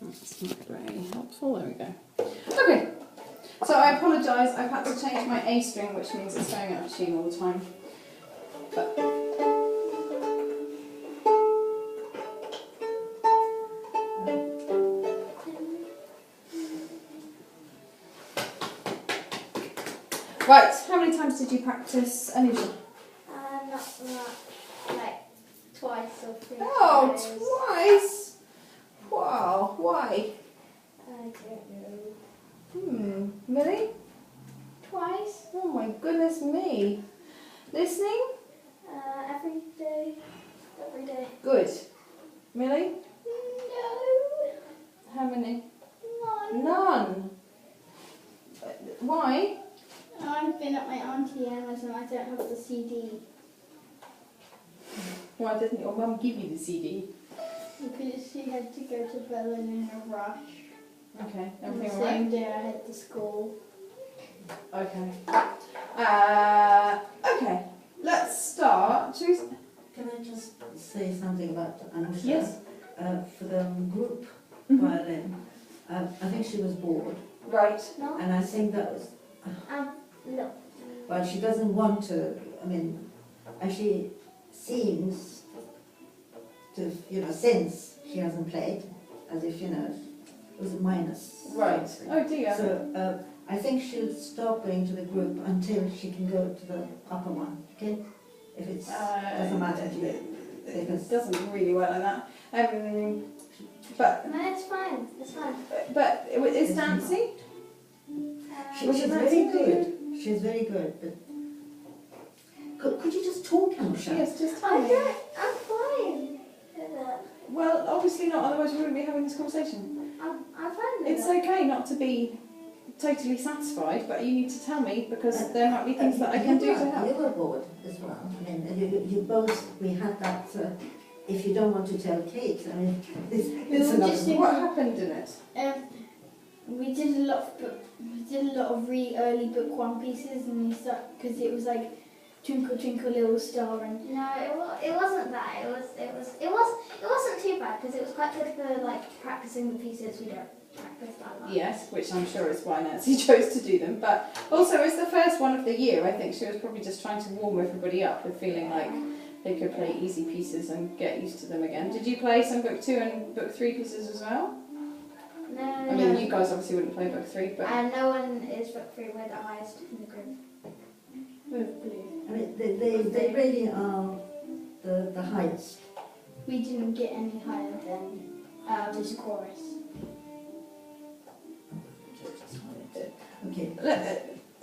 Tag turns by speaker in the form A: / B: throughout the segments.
A: That's not very helpful. There we go. Okay. So I apologise. I've had to change my A string, which means it's going out of tune all the time. But right, how many times did you practice Anousha?
B: Not much, like twice or 3 times.
A: Oh, twice? Wow, why?
B: I don't know.
A: Millie?
B: Twice?
A: Oh my goodness me. Listening?
B: Every day. Every day.
A: Good. Millie?
B: No.
A: How many?
B: None.
A: None. Why?
B: I've been at my auntie Emma's and I don't have the CD.
A: Why didn't your mum give you the CD?
B: Because she had to go to Berlin in a rush.
A: Okay,
B: And the
A: everything
B: same
A: alright?
B: day I had to school.
A: Okay. Okay, let's start. Should we...
C: Can I just say something about Anousha?
A: Yes.
C: For the group violin, I think she was bored,
A: Right.
B: No?
C: and I think that was,
B: No.
C: well, she doesn't want to, I mean, and she seems to, since she hasn't played, as if, it was a minus.
A: Right. Oh dear.
C: So I think she'll stop going to the group until she can go to the upper one, okay? If it doesn't matter to you.
A: It doesn't really work like that. But
B: No, it's fine. It's fine.
A: is dancing?
C: She's
A: Was it
C: very
A: dancing
C: good. She's very good, but could you just talk, Anousha?
A: Yes, just tell me.
B: I'm fine.
A: Well, obviously not, otherwise we wouldn't be having this conversation.
B: I'm fine with
A: It's okay not to be totally satisfied, but you need to tell me because there might be things that I can do to help.
C: You were bored as well. I mean, you both, we had that, if you don't want to tell Kate, I mean, it's
B: were
C: another...
B: just
A: What happened in it?
B: We did a lot of really early book one pieces, and we stuck because it was like Twinkle Twinkle Little Star and
D: No, it wasn't that. It wasn't too bad because it was quite good for like practicing the pieces we don't practice that much.
A: Yes, which I'm sure is why Nancy chose to do them. But also, as the first one of the year, I think she was probably just trying to warm everybody up with feeling like they could play easy pieces and get used to them again. Did you play some book 2 and book 3 pieces as well?
D: No.
A: I mean, you guys obviously wouldn't play book 3, but...
D: And no one is book 3. We're the highest in the group.
C: I mean, they really are the highest.
B: we didn't get any higher than this chorus.
C: Okay.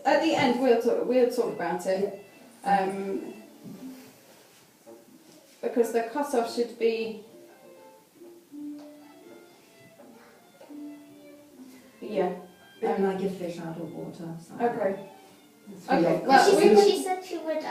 A: At the end, we'll talk about it. Because the cut-off should be... Yeah.
C: Bit like a fish out of water. So.
A: Okay.
C: Okay.
A: Well,
D: She said she would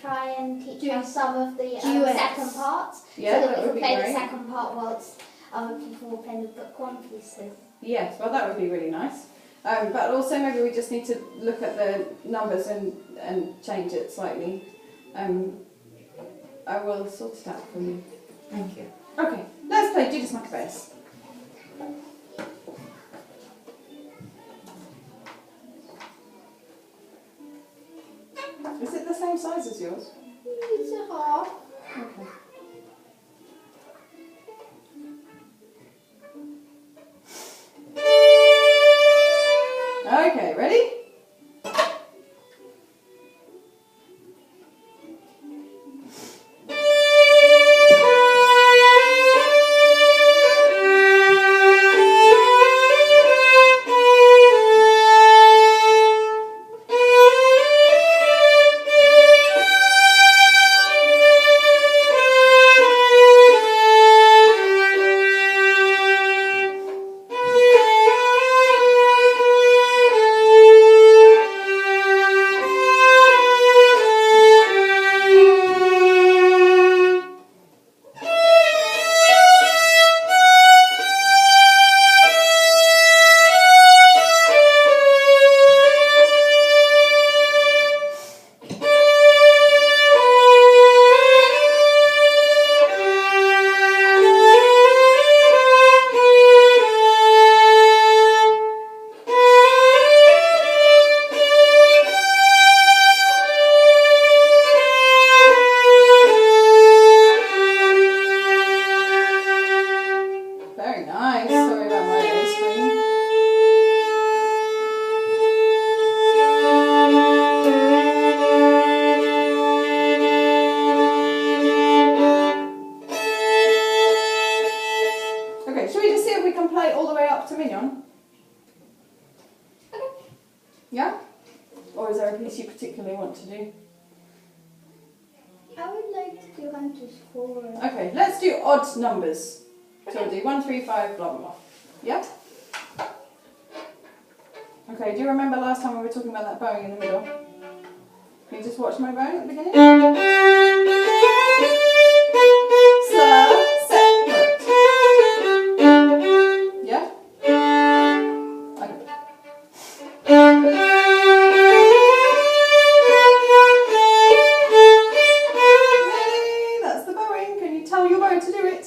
D: try and teach us some of the
B: duets.
D: second parts,
A: Yeah,
D: so
A: that
D: that we
A: would
D: could
A: be
D: play
A: great.
D: the second part whilst other people were playing the book 1 pieces.
A: Yes, well that would be really nice. But also maybe we just need to look at the numbers and change it slightly. I will sort it out for you.
C: Thank you.
A: Okay, let's play Judas Maccabeus. Is it the same size as yours?
B: It's a half.
A: Okay. Okay, ready? Okay, shall we just see if we can play all the way up to Mignon?
D: Okay.
A: Yeah? Or is there a piece you particularly want to do?
B: I would like to do Hunter's Four.
A: Okay, let's do odd numbers. So we'll do 1, 3, 5, blah, blah, blah. Yeah? Okay, do you remember last time we were talking about that bowing in the middle? Can you just watch my bowing at the beginning? Slur, separate. Yeah? Okay. Yay, that's the bowing. Can you tell your bow to do it?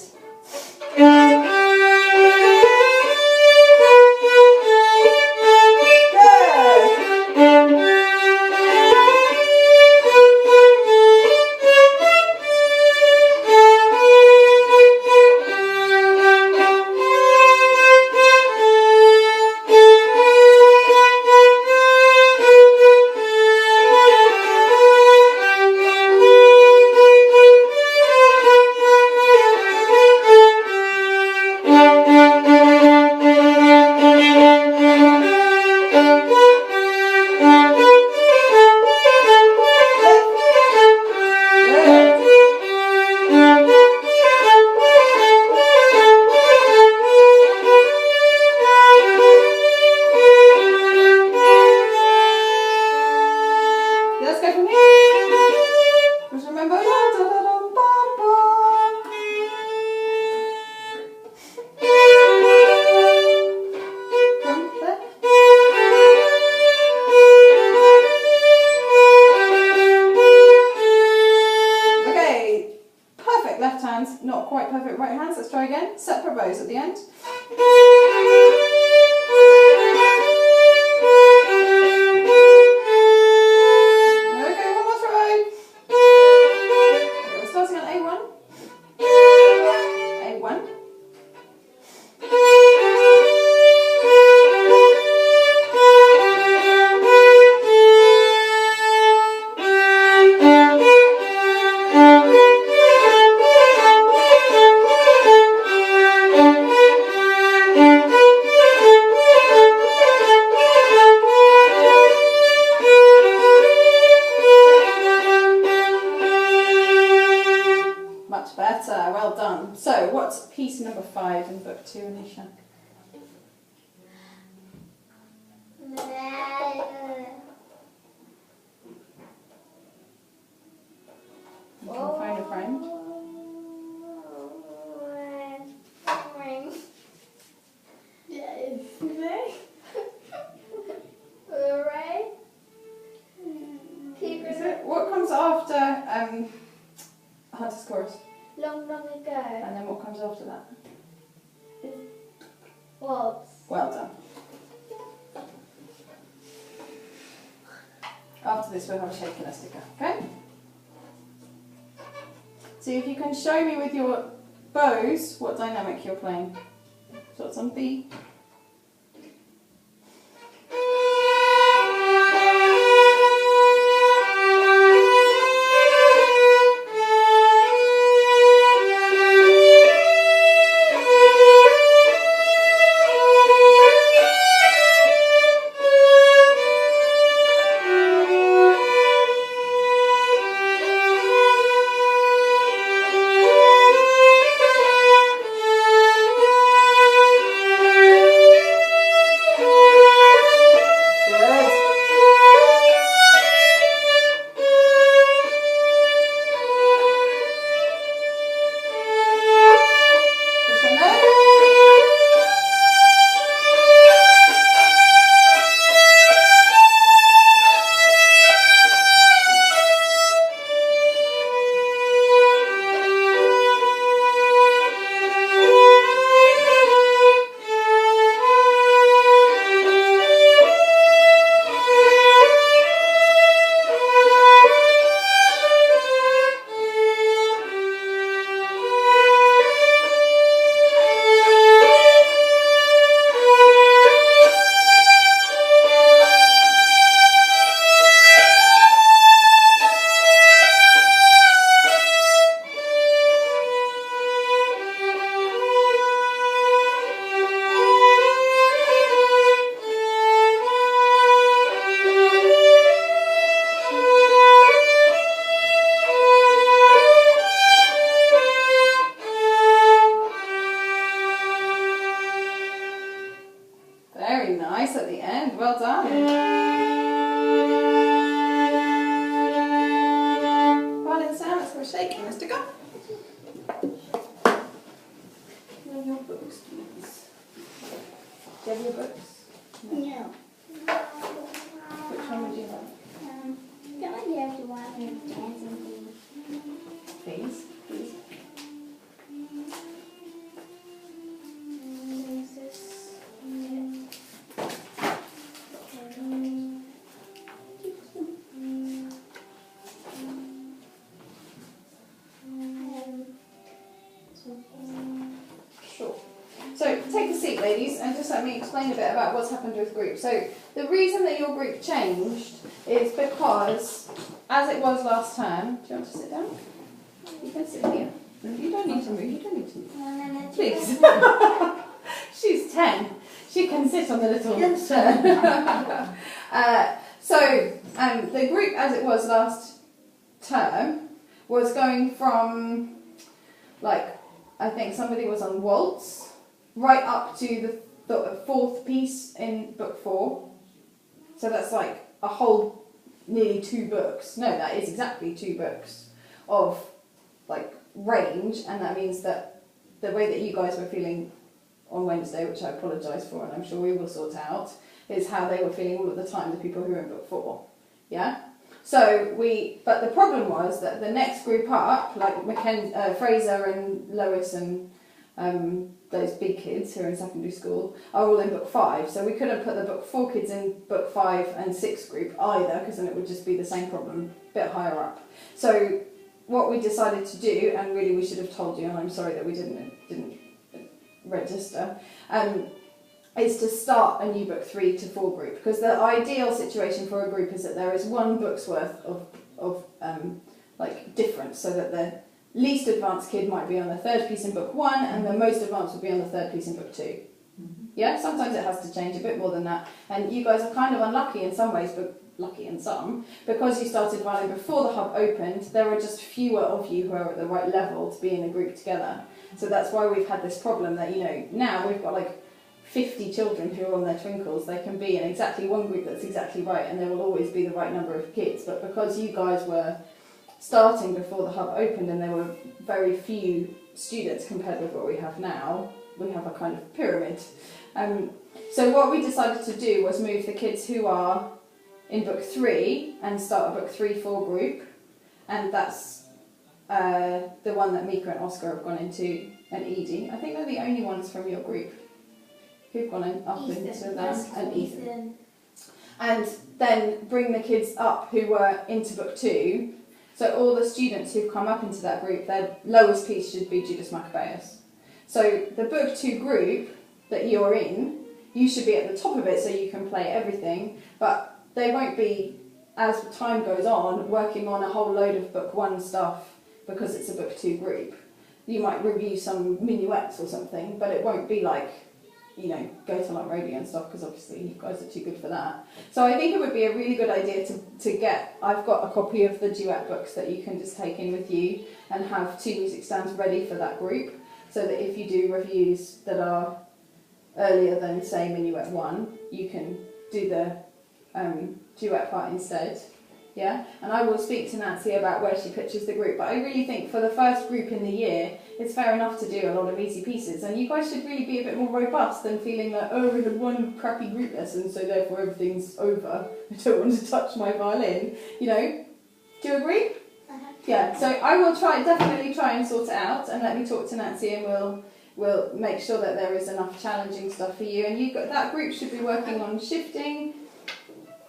A: Let's go from here. Just remember. From there. Okay, perfect left hands, not quite perfect right hands. Let's try again. Separate bows at the end. Okay, one more try. Okay, we're starting on A1. A1. Much better, well done. So, what's piece number 5 in book 2, Anousha? You can find a friend.
B: Yeah, it's there.
D: Right?
A: Is it? What comes after Hunter's Chorus?
D: Long ago.
A: And then what comes after that?
D: Waltz.
A: Well done. After this we'll have a shaker and a sticker, okay? So if you can show me with your bows what dynamic you're playing. So it's on B. Very nice at the end. Well done. Violin sound. Let's go shaking. Let's go. And your books, please. Do you have your books?
B: No.
A: Which one would you like?
B: Can I have the one with dancing things?
A: Please. Please.
D: There's this.
A: Sure. So take a seat, ladies, and just let me explain a bit about what's happened with group. So the reason that your group changed is because, as it was last term, do you want to sit down? You can sit here. You don't need to move. You don't need to move. Please. She's 10. She can sit on the little chair. The group, as it was last term, was going from, like, I think somebody was on waltz, right up to the fourth piece in book 4. So that's like a whole, nearly 2 books. No, that is exactly 2 books of, like, range, and that means that the way that you guys were feeling on Wednesday, which I apologise for and I'm sure we will sort out, is how they were feeling all of the time, the people who were in book 4. Yeah? So but the problem was that the next group up, like Fraser and Lois and those big kids who are in secondary school, are all in book 5. So we couldn't put the book 4 kids in book 5 and 6 group either, because then it would just be the same problem, a bit higher up. So what we decided to do, and really we should have told you, and I'm sorry that we didn't register, is to start a new book 3 to 4 group, because the ideal situation for a group is that there is 1 book's worth of like difference, so that the least advanced kid might be on the 3rd piece in book 1 and the most advanced will be on the 3rd piece in book 2.
C: Mm-hmm.
A: Yeah, sometimes it has to change a bit more than that, and you guys are kind of unlucky in some ways, but lucky in some, because you started violin before the hub opened. There are just fewer of you who are at the right level to be in a group together. So that's why we've had this problem that, you know, now we've got like 50 children who are on their twinkles. They can be in exactly one group that's exactly right, and there will always be the right number of kids. But because you guys were starting before the hub opened and there were very few students compared with what we have now, we have a kind of pyramid. So what we decided to do was move the kids who are in book 3 and start a book 3-4 group, and that's the one that Mika and Oscar have gone into, and Edie. I think they're the only ones from your group who've gone up into that, and Ethan. And then bring the kids up who were into book 2. So all the students who've come up into that group, their lowest piece should be Judas Maccabeus. So the book 2 group that you're in, you should be at the top of it so you can play everything, but they won't be, as time goes on, working on a whole load of book 1 stuff because it's a book 2 group. You might review some minuets or something, but it won't be like, you know, go to like radio and stuff, because obviously you guys are too good for that. So I think it would be a really good idea to get, I've got a copy of the duet books that you can just take in with you and have 2 music stands ready for that group, so that if you do reviews that are earlier than, say, minuet 1, you can do the duet part instead. Yeah, and I will speak to Nancy about where she pitches the group, but I really think for the first group in the year, it's fair enough to do a lot of easy pieces, and you guys should really be a bit more robust than feeling like, oh, we had 1 crappy group lesson, so therefore everything's over. I don't want to touch my violin, you know? Do you agree? Yeah, so I will definitely try and sort it out, and let me talk to Nancy, and we'll make sure that there is enough challenging stuff for you, and that group should be working on shifting.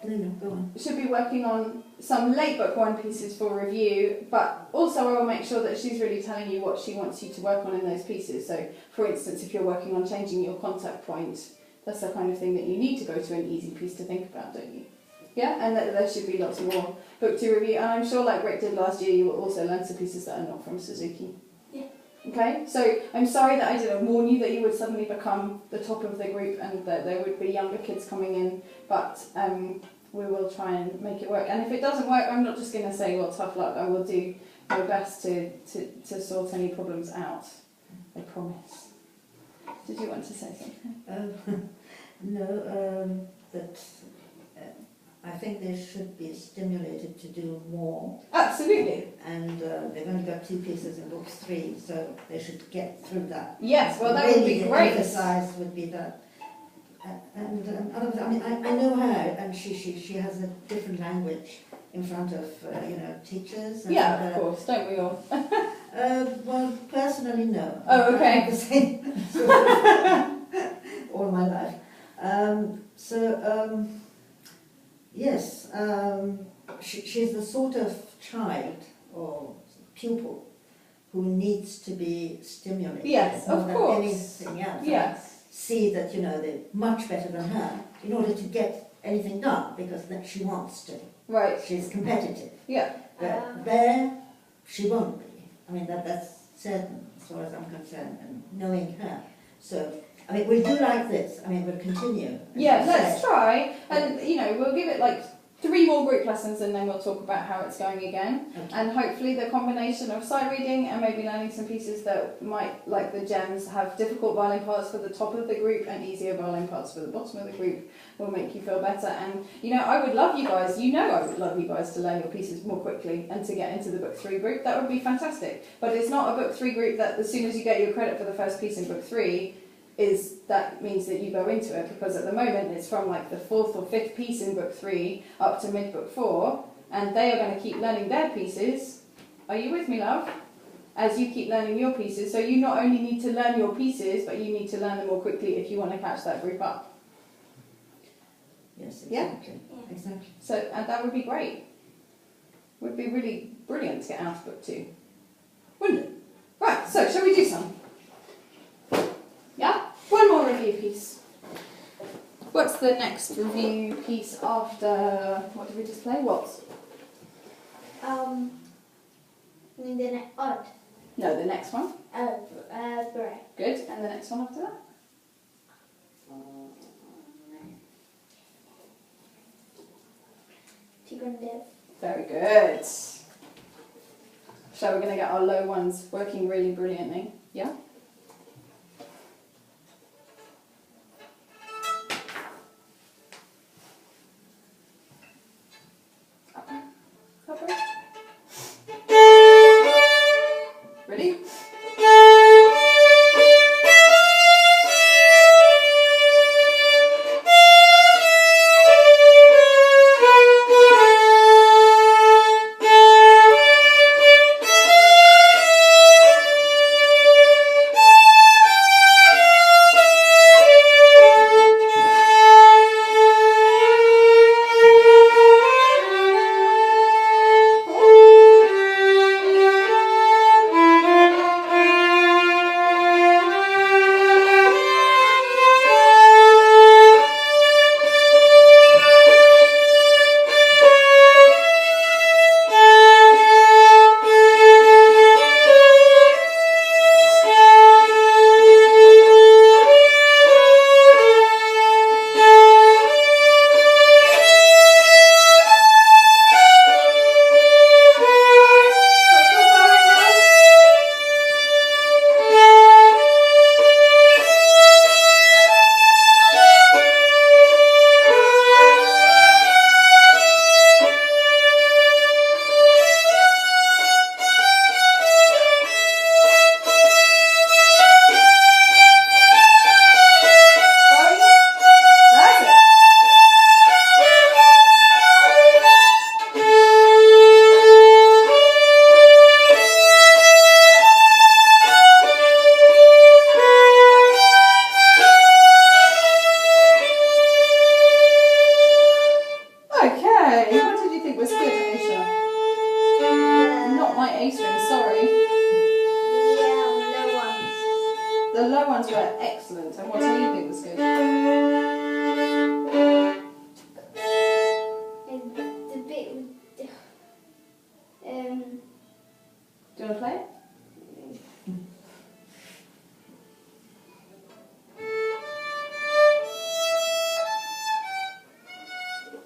C: No, go on.
A: Should be working on some late book 1 pieces for review, but also I will make sure that she's really telling you what she wants you to work on in those pieces. So, for instance, if you're working on changing your contact point, that's the kind of thing that you need to go to an easy piece to think about, don't you? Yeah, and there should be lots more book 2 review, and I'm sure, like Rick did last year, you will also learn some pieces that are not from Suzuki.
B: Yeah.
A: Okay, so I'm sorry that I didn't warn you that you would suddenly become the top of the group and that there would be younger kids coming in, but we will try and make it work. And if it doesn't work, I'm not just going to say, well, tough luck. I will do my best to sort any problems out. I promise. Did you want to say something?
C: No, that I think they should be stimulated to do more.
A: Absolutely.
C: And they've only got 2 pieces in book 3, so they should get through that.
A: Yes, well, that would be
C: the
A: great.
C: Emphasize would be that. I mean, I know her, and she has a different language in front of teachers. And,
A: Yeah, of course, don't we all?
C: Well, personally, no.
A: Oh, okay.
C: I have the same sort of all my life. Yes, she's the sort of child or pupil who needs to be stimulated.
A: Yes,
C: more
A: of
C: than
A: course.
C: anything else.
A: Yes.
C: See that they're much better than her in order to get anything done because that she wants to.
A: Right.
C: She's competitive.
A: Yeah.
C: But there, she won't be. I mean, that's certain as far as I'm concerned, and knowing her. So, I mean, we'll do like this. I mean, we'll continue.
A: Yeah, let's try. And, we'll give it like 3 more group lessons and then we'll talk about how it's going again.
C: Okay.
A: And hopefully the combination of sight reading and maybe learning some pieces that might, like the gems, have difficult violin parts for the top of the group and easier violin parts for the bottom of the group will make you feel better. And, I would love you guys, I would love you guys to learn your pieces more quickly and to get into the book 3 group. That would be fantastic. But it's not a book 3 group that as soon as you get your credit for the first piece in book 3, that means that you go into it, because at the moment it's from like the 4th or 5th piece in book 3 up to mid book 4, and they are going to keep learning their pieces. Are you with me, love? As you keep learning your pieces, so you not only need to learn your pieces, but you need to learn them more quickly if you want to catch that group up.
C: Yes,
A: Yeah?
C: exactly. Yeah. Exactly.
A: So, and that would be great. Would be really brilliant to get out of book 2, wouldn't it? Right. So, shall we do some? Yeah. One more review piece. What's the next review piece after, what did we just play? Waltz?
D: Odd.
A: No, the next one.
D: Beret.
A: Good. And the next one after that?
D: Tigrandev.
A: Very good. So we're going to get our low ones working really brilliantly. Yeah? Ready?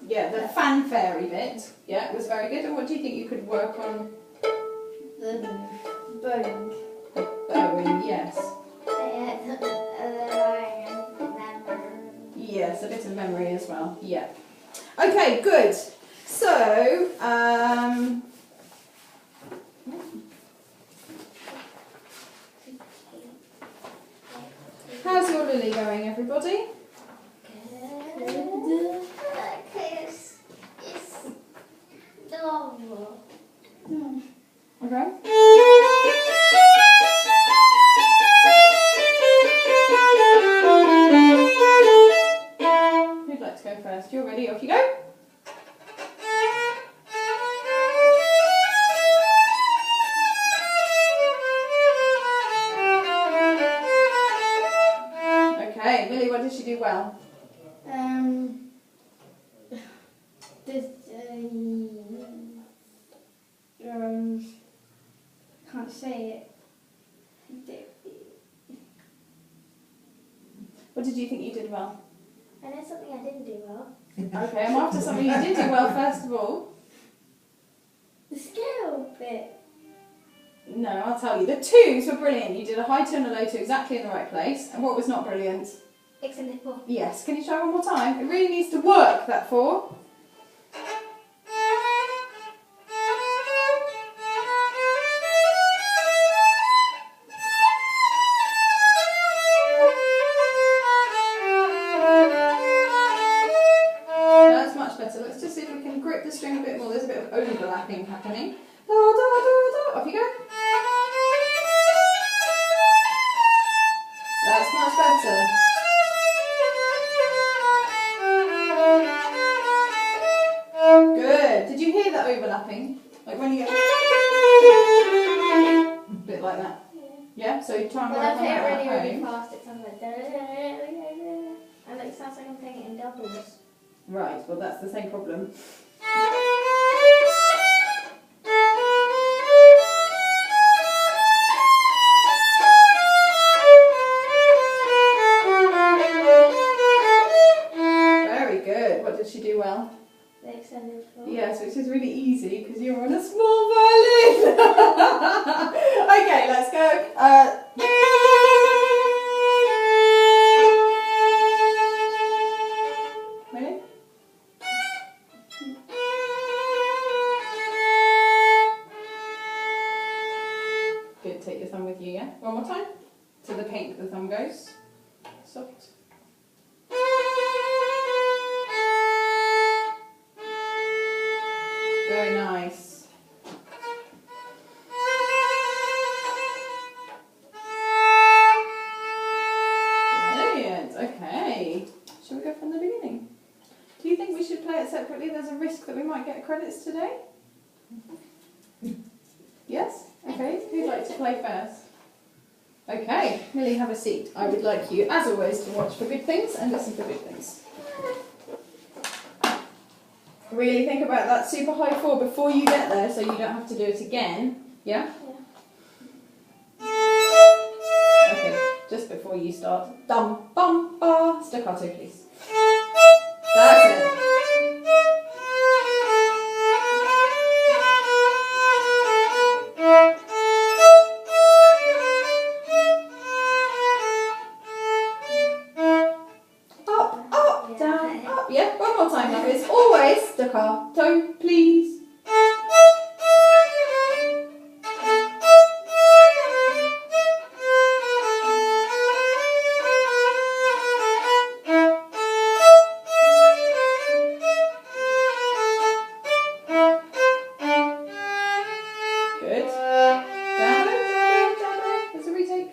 A: Yeah, the fanfare bit, yeah, was very good. And what do you think you could work on?
B: The bowing.
A: The bowing, yes.
D: The
A: Yes, a bit of memory as well. Yeah. Okay, good. So, how's your Lily going, everybody?
D: Okay, it's normal.
A: Okay. Who'd like to go first? You're ready, off you go. Okay, Millie, what did she do well?
B: Can't say it.
A: What did you think you did well?
D: I know something I didn't do well.
A: Okay, I'm after something you did do well first of all.
B: The scale bit.
A: No, I'll tell you. The twos were brilliant. You did a high two and a low two exactly in the right place. And what was not brilliant?
D: Extended four.
A: Yes, can you try one more time? It really needs to work, that four. That's much better. Let's just see if we can grip the string a bit more. There's a bit of overlapping happening. Da, da, da, da. Off you go. That's much better. Good. Did you hear that overlapping? Like when you get a bit like that. Yeah, so you try and
D: When
A: work
D: I
A: on
D: play it
A: that
D: really,
A: at
D: really
A: home.
D: fast, it sounds like and it sounds like I'm playing it in doubles.
A: Right, well that's the same problem. Very good. What did she do well?
D: The extended four.
A: Yes, which is really easy because you're on a small violin. Okay, let's go. Ready? Good, take your thumb with you, yeah? One more time. To the paint that the thumb goes. Soft. Very nice. Brilliant. Okay. Shall we go from the beginning? Do you think we should play it separately? There's a risk that we might get credits today. Yes? Okay. Who'd like to play first? Okay. Millie, have a seat. I would like you, as always, to watch for good things and listen for good things. Really think about that super high four before you get there so you don't have to do it again. Yeah? Okay, just before you start. Dum, bum, ba. Staccato, please. That's it. Up, up, down, up. Yeah, one more time now. It's always staccato, please. Good. Down, down, down. There's a retake.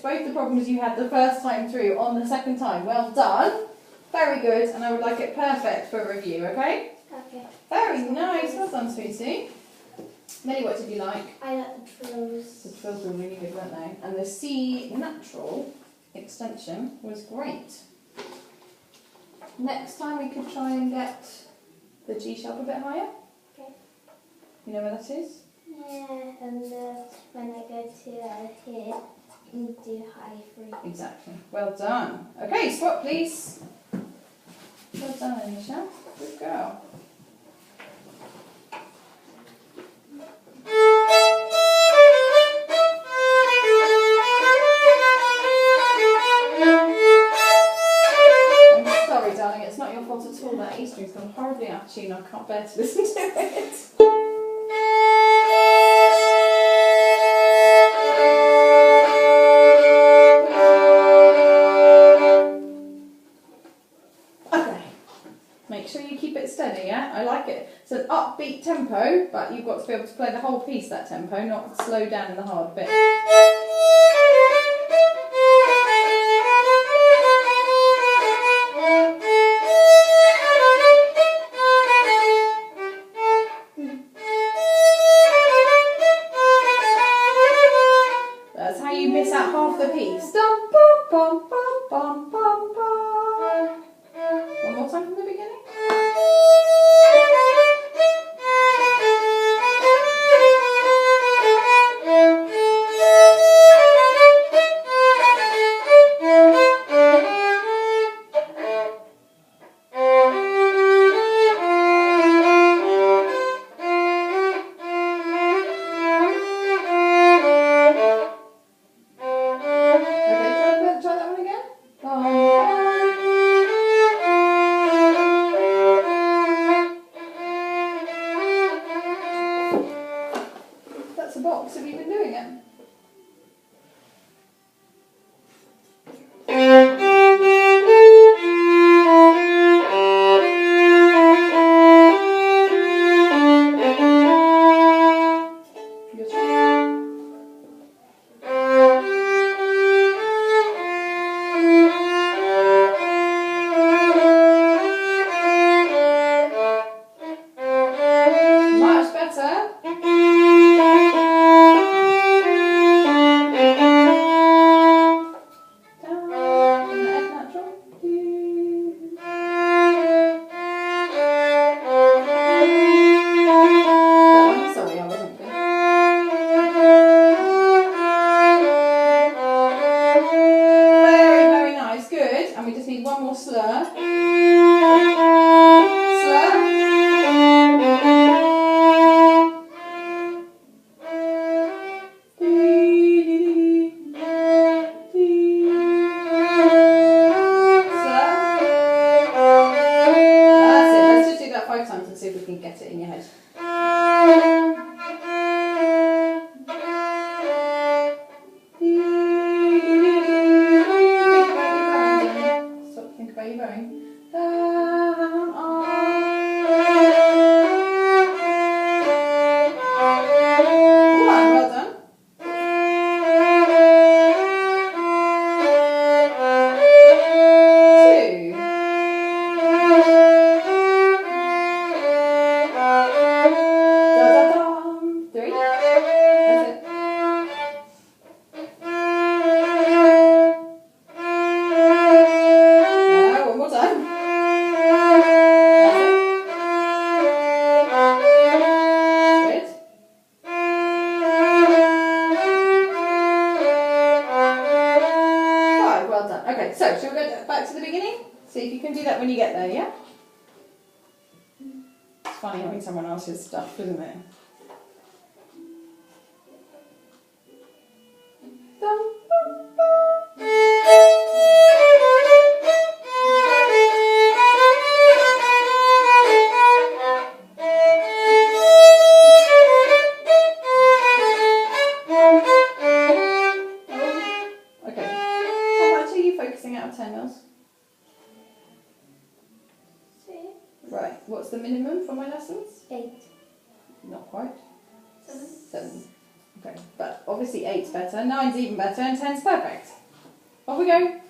A: both the problems you had the first time through on the second time. Well done. Very good, and I would like it perfect for review, okay?
D: Okay.
A: Very nice. Well done, sweetie. Millie, what did you like?
D: I like the trills.
A: The trills were really good, weren't they? And the C natural extension was great. Next time we could try and get the G sharp a bit higher.
D: Okay.
A: You know where that is?
D: Yeah, and when I go to here, you do high 3.
A: Exactly. Well done. Okay, swap please. Well done, Anousha. Good girl. I'm sorry, darling, it's not your fault at all. That E string's gone horribly out of tune. I can't bear to listen to it. Make sure you keep it steady, yeah? I like it. It's an upbeat tempo, but you've got to be able to play the whole piece that tempo, not slow down in the hard bit. That's how you miss out half the piece. Dum, bum, bum, bum, bum, bum, bum. One more time from the beginning. Okay, try that one again. That's a box. Have you been doing it? Your turn. Much better. Down in the F natural. That one, sorry, I wasn't good. Very, very nice. Good. And we just need one more slur. Slur. That's it. Let's just do that 5 times and see if we can get it in your head. Think about your bowing. Down, One, well done. Two. Da-da-dum. 3. That's it. One more time. That's it. Good. 5, well done. Okay, so shall we go back to the beginning? See if you can do that when you get there, yeah? It's funny having someone else's stuff, isn't it? Dum, bum, bum. Okay. How much are you focusing out of 10 mils?
D: 6,
A: Right. What's the minimum for my lessons?
D: 8,
A: Not quite.
D: 7.
A: 7. Okay, but obviously 8's better, 9's even better, and 10's perfect. Off we go.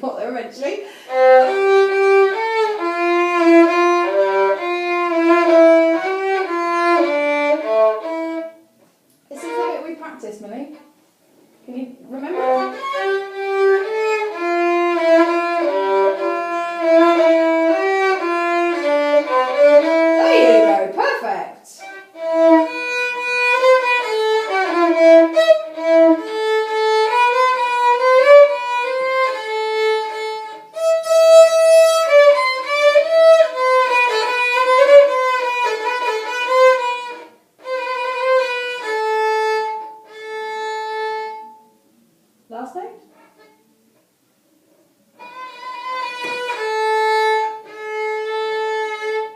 A: Got there eventually. This is the bit we practiced, Millie. Can you remember? There you go, perfect. Last note.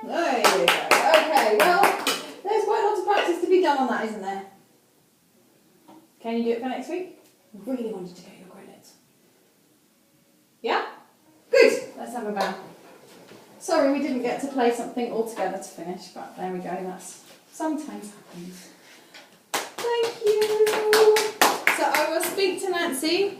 A: There you go. Okay, well, there's quite a lot of practice to be done on that, isn't there? Can you do it for next week? I really wanted to get your credits. Yeah? Good. Let's have a bow. Sorry we didn't get to play something all together to finish, but there we go. That's sometimes happens. Thank you. So I will speak to Nancy,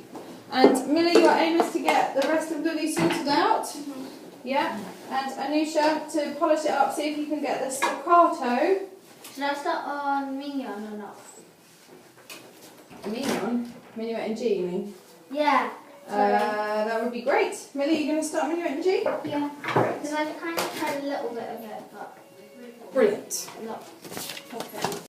A: and Millie, your aim is to get the rest of Lully sorted out. Mm-hmm. Yeah, and Anousha to polish it up, see if you can get the staccato.
D: Should I start on Mignon or not?
A: Mignon? Minuet in G, you mean?
D: Yeah.
A: That would be great. Millie, you going to start Minuet in G?
D: Yeah. Because I've kind of tried a little bit of it, but
A: brilliant.
D: not perfect.